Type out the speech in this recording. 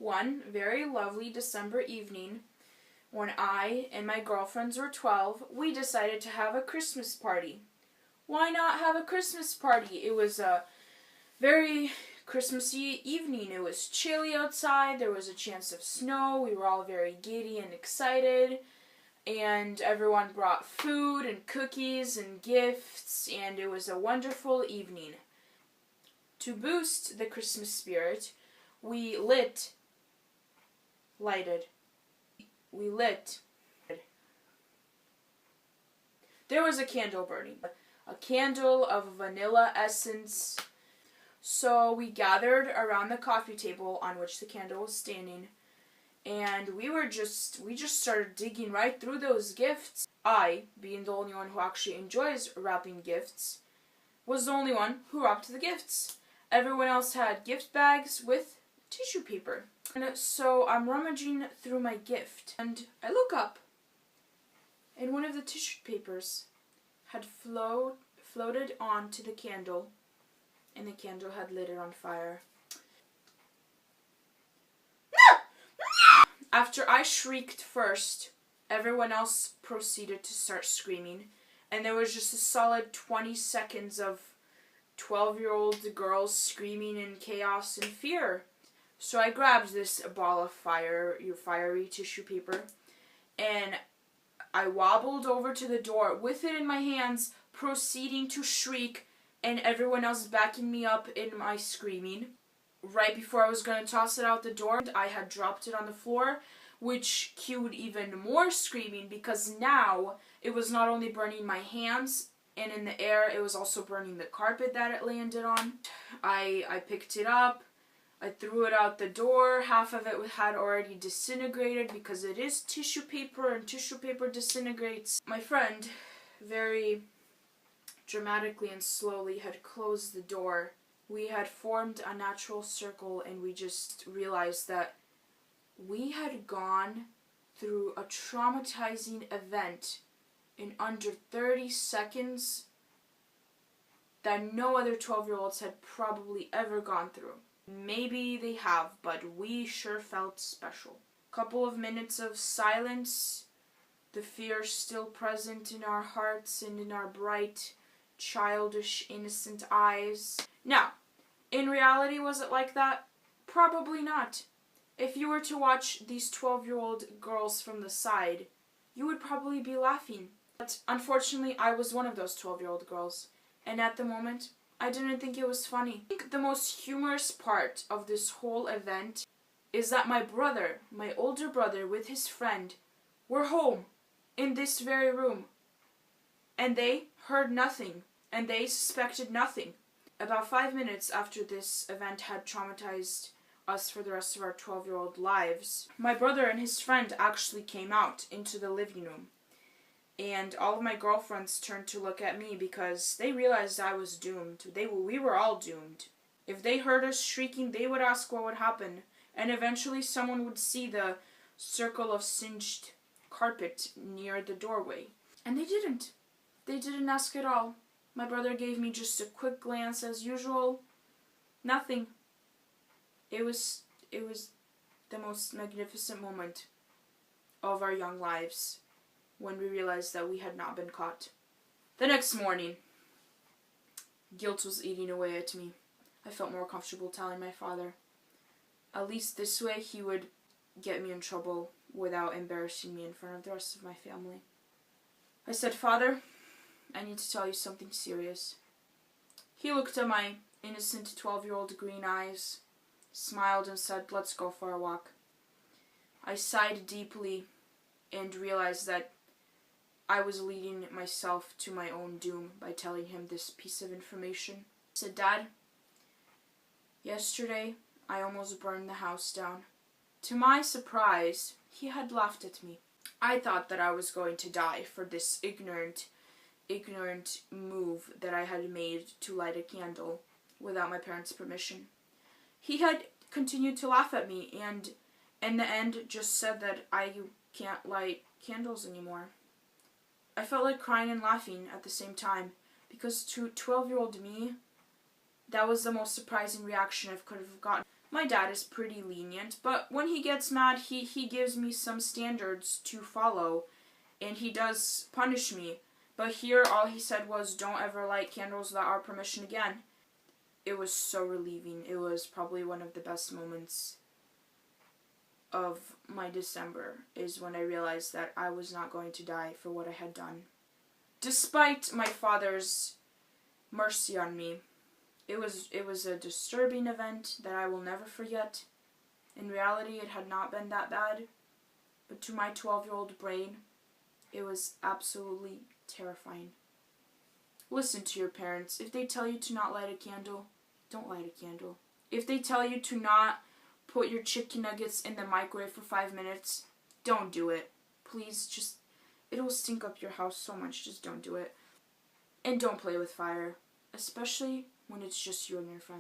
One very lovely December evening, when I and my girlfriends were 12, we decided to have a Christmas party. Why not have a Christmas party? It was a very Christmassy evening. It was chilly outside. There was a chance of snow. We were all very giddy and excited. And everyone brought food and cookies and gifts. And it was a wonderful evening. To boost the Christmas spirit, we lit. There was a candle burning. A candle of vanilla essence. So we gathered around the coffee table on which the candle was standing, and we just started digging right through those gifts. I, being the only one who actually enjoys wrapping gifts, was the only one who wrapped the gifts. Everyone else had gift bags with tissue paper. And so I'm rummaging through my gift, and I look up, and one of the tissue papers had floated onto the candle, and the candle had lit it on fire. After I shrieked first, everyone else proceeded to start screaming, and there was just a solid 20 seconds of 12-year-old girls screaming in chaos and fear. So I grabbed this ball of fiery tissue paper, and I wobbled over to the door with it in my hands, proceeding to shriek, and everyone else backing me up in my screaming. Right before I was going to toss it out the door, I had dropped it on the floor, which cued even more screaming, because now it was not only burning my hands and in the air, it was also burning the carpet that it landed on. I picked it up. I threw it out the door. Half of it had already disintegrated because it is tissue paper and tissue paper disintegrates. My friend, very dramatically and slowly, had closed the door. We had formed a natural circle, and we just realized that we had gone through a traumatizing event in under 30 seconds that no other 12-year-olds had probably ever gone through. Maybe they have, but we sure felt special. Couple of minutes of silence, the fear still present in our hearts and in our bright, childish, innocent eyes. Now, in reality, was it like that? Probably not. If you were to watch these 12-year-old girls from the side, you would probably be laughing. But unfortunately, I was one of those 12-year-old girls, and at the moment, I didn't think it was funny. I think the most humorous part of this whole event is that my brother, my older brother with his friend, were home in this very room. And they heard nothing, and they suspected nothing. About 5 minutes after this event had traumatized us for the rest of our 12-year-old lives, my brother and his friend actually came out into the living room. And all of my girlfriends turned to look at me because they realized I was doomed. We were all doomed. If they heard us shrieking, they would ask what would happen. And eventually someone would see the circle of singed carpet near the doorway. And they didn't. They didn't ask at all. My brother gave me just a quick glance as usual. Nothing. It was the most magnificent moment of our young lives, when we realized that we had not been caught. The next morning, guilt was eating away at me. I felt more comfortable telling my father. At least this way he would get me in trouble without embarrassing me in front of the rest of my family. I said, "Father, I need to tell you something serious." He looked at my innocent 12-year-old green eyes, smiled and said, "Let's go for a walk." I sighed deeply and realized that I was leading myself to my own doom by telling him this piece of information. I said, "Dad, yesterday I almost burned the house down." To my surprise, he had laughed at me. I thought that I was going to die for this ignorant move that I had made to light a candle without my parents' permission. He had continued to laugh at me, and in the end just said that I can't light candles anymore. I felt like crying and laughing at the same time, because to 12-year-old me, that was the most surprising reaction I could have gotten. My dad is pretty lenient, but when he gets mad, he gives me some standards to follow, and he does punish me. But here, all he said was, don't ever light candles without our permission again. It was so relieving. It was probably one of the best moments of my December, is when I realized that I was not going to die for what I had done. Despite my father's mercy on me, it was a disturbing event that I will never forget. In reality, it had not been that bad, but to my 12-year-old brain, it was absolutely terrifying. Listen to your parents. If they tell you to not light a candle, don't light a candle. If they tell you to not put your chicken nuggets in the microwave for 5 minutes, don't do it. Please, just, it'll stink up your house so much. Just don't do it. And don't play with fire, especially when it's just you and your friends.